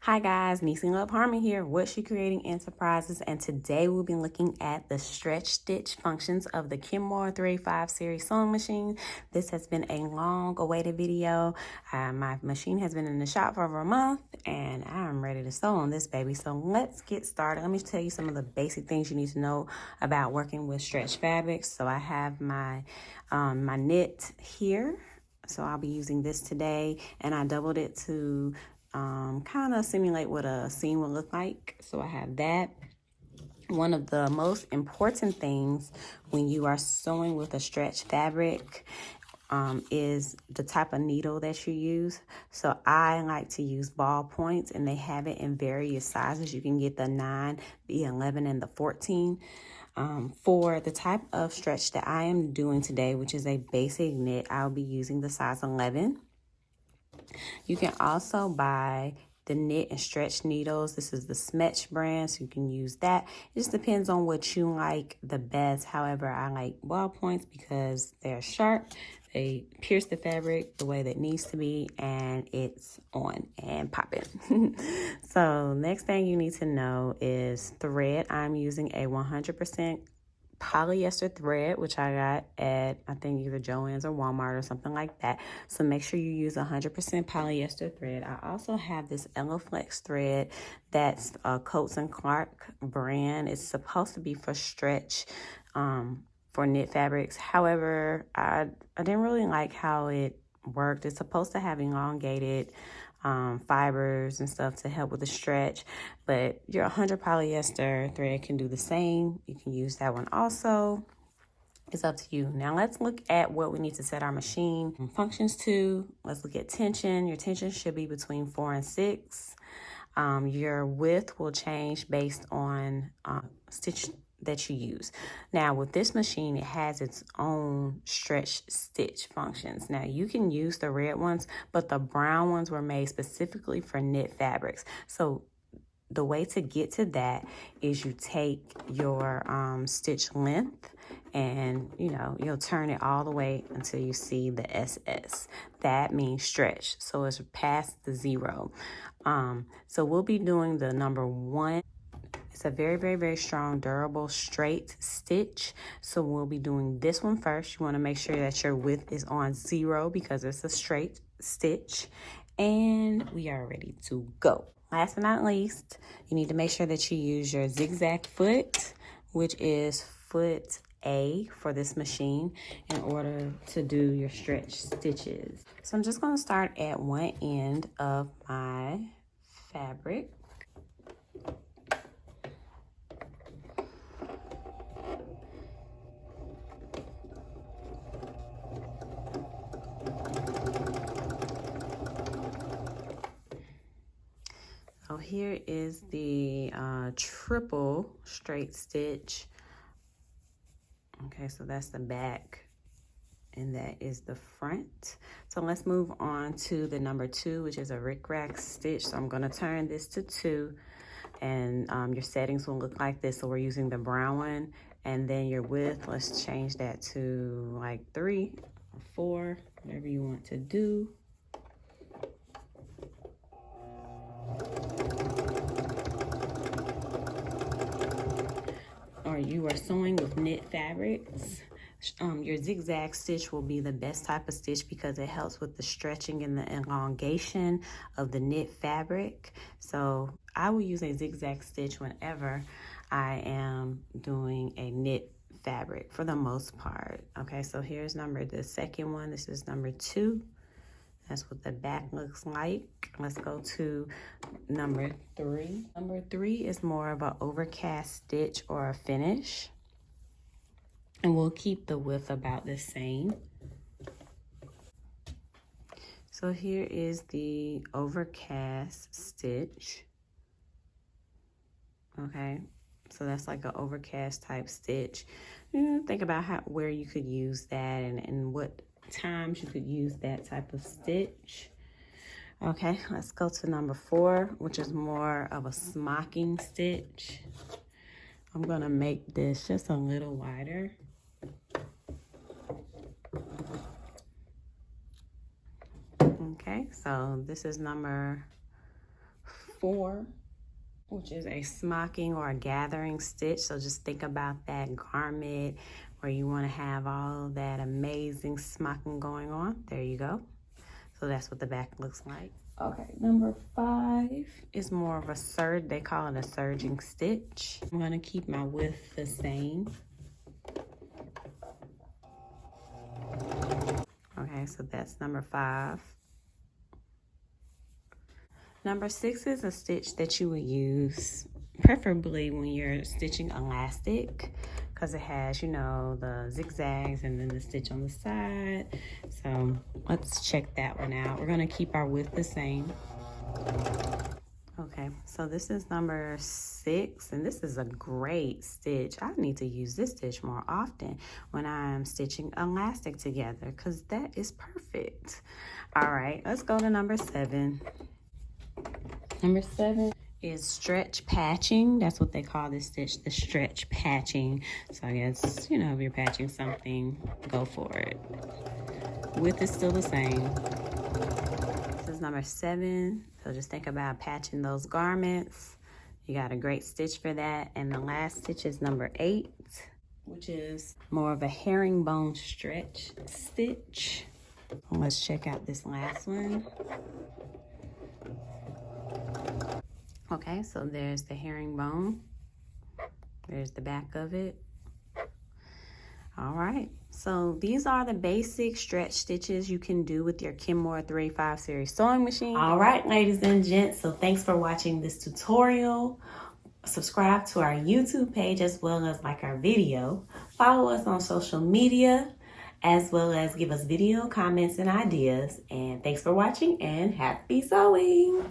Hi guys, Niecy Love Harmon here, What She Creating Enterprises, and today we'll be looking at the stretch stitch functions of the Kenmore 385 series sewing machine. This has been a long awaited video. My machine has been in the shop for over a month and I'm ready to sew on this baby. So let's get started. Let me tell you some of the basic things you need to know about working with stretch fabrics. So I have my knit here. So I'll be using this today, and I doubled it to kind of simulate what a seam would look like. So I have that. One of the most important things when you are sewing with a stretch fabric is the type of needle that you use. So I like to use ball points, and they have it in various sizes. You can get the 9, the 11, and the 14. For the type of stretch that I am doing today, which is a basic knit, I'll be using the size 11. You can also buy the knit and stretch needles. This is the Smetch brand, so you can use that. It just depends on what you like the best. However, I like ball points because they're sharp. They pierce the fabric the way that it needs to be, and it's on and popping. So next thing you need to know is thread. I'm using a 100% polyester thread, which I got at, I think, either Joann's or Walmart or something like that. So make sure you use 100% polyester thread. I also have this Elaflex thread that's a Coats and Clark brand. It's supposed to be for stretch, for knit fabrics. However, I didn't really like how it worked. It's supposed to have elongated fibers and stuff to help with the stretch, but your 100 polyester thread can do the same. You can use that one also. It's up to you. Now let's look at what we need to set our machine functions to. Let's look at tension. Your tension should be between 4 and 6. Your width will change based on stitch that you use. Now with this machine, it has its own stretch stitch functions. Now you can use the red ones, but the brown ones were made specifically for knit fabrics. So the way to get to that is you take your stitch length and you'll turn it all the way until you see the SS. That means stretch, so it's past the 0. So we'll be doing the number 1. It's a very, very, very strong, durable, straight stitch. So we'll be doing this one first. You want to make sure that your width is on 0 because it's a straight stitch. And we are ready to go. Last but not least, you need to make sure that you use your zigzag foot, which is foot A for this machine, in order to do your stretch stitches. So I'm just going to start at one end of my fabric. So here is the triple straight stitch. Okay, so that's the back and that is the front. So let's move on to the number 2, which is a rickrack stitch. So I'm going to turn this to 2, and your settings will look like this. So we're using the brown one, and then your width, let's change that to like 3 or 4, whatever you want to do. Or you are sewing with knit fabrics, your zigzag stitch will be the best type of stitch because it helps with the stretching and the elongation of the knit fabric. So I will use a zigzag stitch whenever I am doing a knit fabric for the most part. Okay, so here's the second one. This is number 2. That's what the back looks like. Let's go to number 3. Number 3 is more of an overcast stitch or a finish. And we'll keep the width about the same. So here is the overcast stitch. Okay, so that's like an overcast type stitch. Think about where you could use that and what times you could use that type of stitch. Okay, let's go to number 4, which is more of a smocking stitch. I'm gonna make this just a little wider. Okay, so this is number 4, which is a smocking or a gathering stitch. So just think about that garment where you want to have all of that amazing smocking going on. There you go. So that's what the back looks like. Okay, number 5 is more of a they call it a surging stitch. I'm gonna keep my width the same. Okay, so that's number 5. Number 6 is a stitch that you would use preferably when you're stitching elastic, because it has, you know, the zigzags and then the stitch on the side. So let's check that one out. We're gonna keep our width the same. Okay, so this is number 6, and this is a great stitch. I need to use this stitch more often when I'm stitching elastic together, because that is perfect. All right, let's go to number 7. Number 7 is stretch patching. That's what they call this stitch, the stretch patching. So I guess, you know, if you're patching something, go for it. Width is still the same. This is number 7. So just think about patching those garments. You got a great stitch for that. And the last stitch is number 8, which is more of a herringbone stretch stitch. Let's check out this last one. Okay, so there's the herringbone. There's the back of it. All right, so these are the basic stretch stitches you can do with your Kenmore 3-5 series sewing machine. All right, ladies and gents, so thanks for watching this tutorial. Subscribe to our YouTube page as well as like our video. Follow us on social media, as well as give us video comments and ideas. And thanks for watching, and happy sewing.